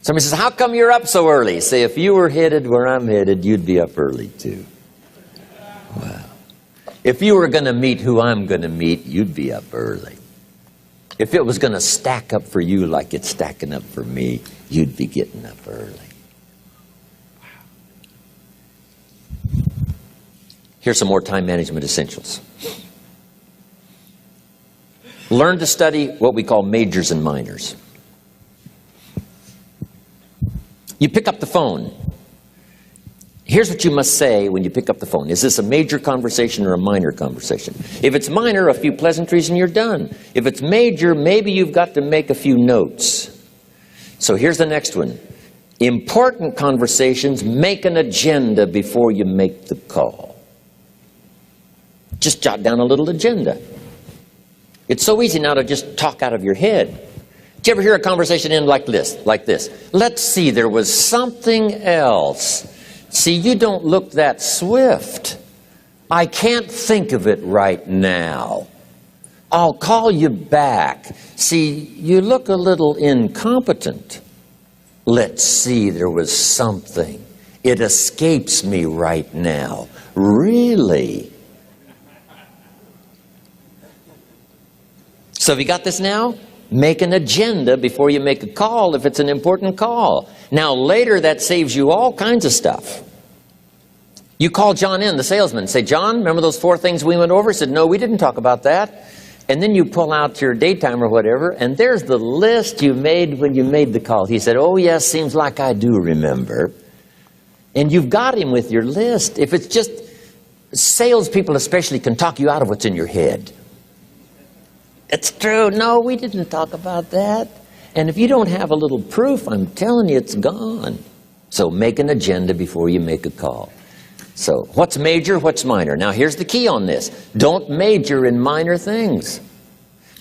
Somebody says, how come you're up so early? Say, if you were headed where I'm headed, you'd be up early too. Wow. If you were going to meet who I'm going to meet, you'd be up early. If it was going to stack up for you like it's stacking up for me, you'd be getting up early. Wow. Here's some more time management essentials. Learn to study what we call majors and minors. You pick up the phone. Here's what you must say when you pick up the phone. Is this a major conversation or a minor conversation? If it's minor, a few pleasantries and you're done. If it's major, maybe you've got to make a few notes. So here's the next one. Important conversations, make an agenda before you make the call. Just jot down a little agenda. It's so easy now to just talk out of your head. Did you ever hear a conversation end like this? Let's see, there was something else. See, you don't look that swift. I can't think of it right now. I'll call you back. See, you look a little incompetent. Let's see, there was something. It escapes me right now. Really? So have you got this now? Make an agenda before you make a call if it's an important call. Now later that saves you all kinds of stuff. You call John in, the salesman, say, John, remember those 4 things we went over? He said, no, we didn't talk about that. And then you pull out your daytime or whatever, and there's the list you made when you made the call. He said, oh yes, seems like I do remember. And you've got him with your list. If it's just, salespeople especially can talk you out of what's in your head. It's true. No, we didn't talk about that. And if you don't have a little proof, I'm telling you, it's gone. So make an agenda before you make a call. So what's major, what's minor? Now here's the key on this. Don't major in minor things.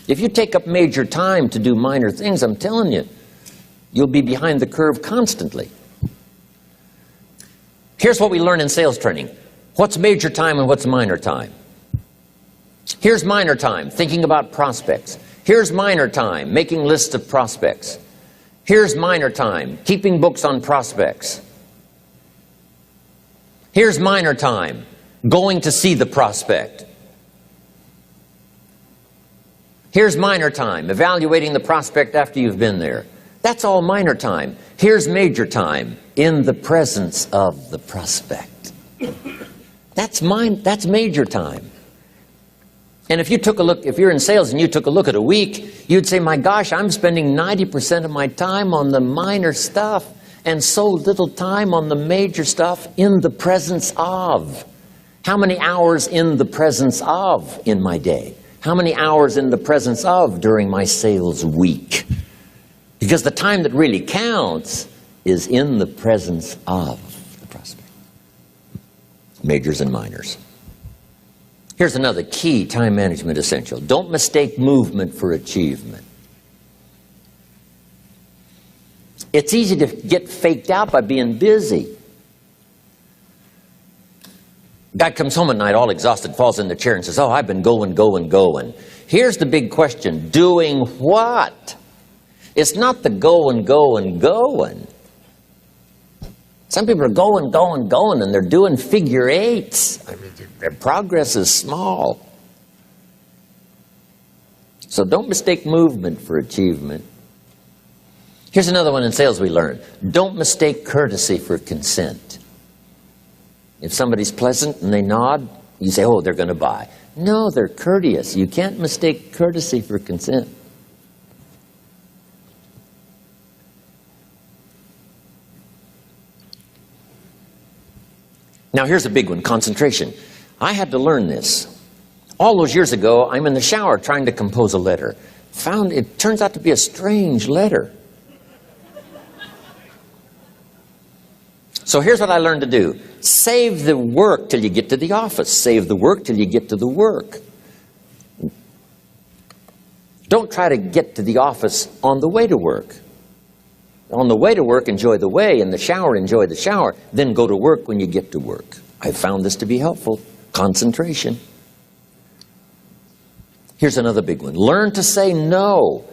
If you take up major time to do minor things, I'm telling you, you'll be behind the curve constantly. Here's what we learn in sales training. What's major time and what's minor time? Here's minor time, thinking about prospects. Here's minor time, making lists of prospects. Here's minor time, keeping books on prospects. Here's minor time, going to see the prospect. Here's minor time, evaluating the prospect after you've been there. That's all minor time. Here's major time, in the presence of the prospect. That's major time. And if you took a look, if you're in sales and you took a look at a week, you'd say, my gosh, I'm spending 90% of my time on the minor stuff and so little time on the major stuff in the presence of. How many hours in the presence of in my day? How many hours in the presence of during my sales week? Because the time that really counts is in the presence of the prospect. Majors and minors. Here's another key time management essential. Don't mistake movement for achievement. It's easy to get faked out by being busy. Guy comes home at night all exhausted, falls in the chair and says, oh, I've been going. Here's the big question. Doing what? It's not the going. Some people are going, and they're doing figure eights. I mean, their progress is small. So don't mistake movement for achievement. Here's another one in sales we learned. Don't mistake courtesy for consent. If somebody's pleasant and they nod, you say, oh, they're going to buy. No, they're courteous. You can't mistake courtesy for consent. Now here's a big one, concentration. I had to learn this. All those years ago, I'm in the shower trying to compose a letter. Found it turns out to be a strange letter. So here's what I learned to do. Save the work till you get to the office. Save the work till you get to the work. Don't try to get to the office on the way to work. On the way to work, enjoy the way. In the shower, enjoy the shower. Then go to work when you get to work. I found this to be helpful. Concentration. Here's another big one. Learn to say no.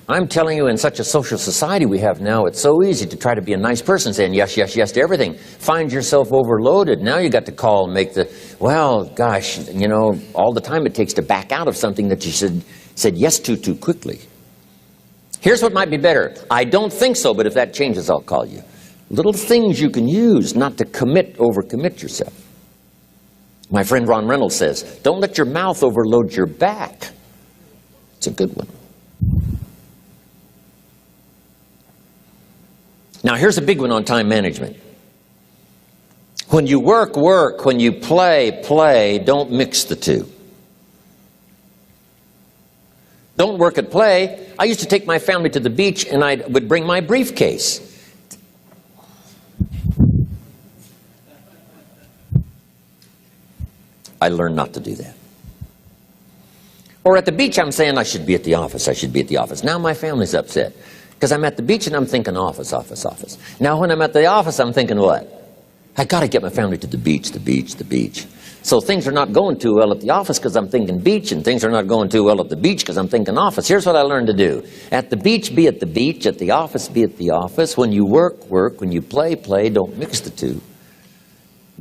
I'm telling you, in such a social society we have now, it's so easy to try to be a nice person, saying yes, yes, yes to everything. Find yourself overloaded. Now you got to call and make the, well, gosh, you know, all the time it takes to back out of something that you said yes to too quickly. Here's what might be better. I don't think so, but if that changes, I'll call you. Little things you can use not to overcommit yourself. My friend Ron Reynolds says, don't let your mouth overload your back. It's a good one. Now, here's a big one on time management. When you work, work. When you play, play. Don't mix the two. Don't work at play. I used to take my family to the beach, and I would bring my briefcase. I learned not to do that. Or at the beach, I'm saying I should be at the office. I should be at the office. Now my family's upset. Because I'm at the beach and I'm thinking office, office, office. Now when I'm at the office, I'm thinking what? I got to get my family to the beach, the beach, the beach. So things are not going too well at the office because I'm thinking beach, and things are not going too well at the beach because I'm thinking office. Here's what I learned to do. At the beach, be at the beach. At the office, be at the office. When you work, work. When you play, play. Don't mix the two.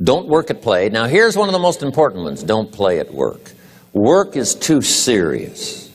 Don't work at play. Now here's one of the most important ones. Don't play at work. Work is too serious.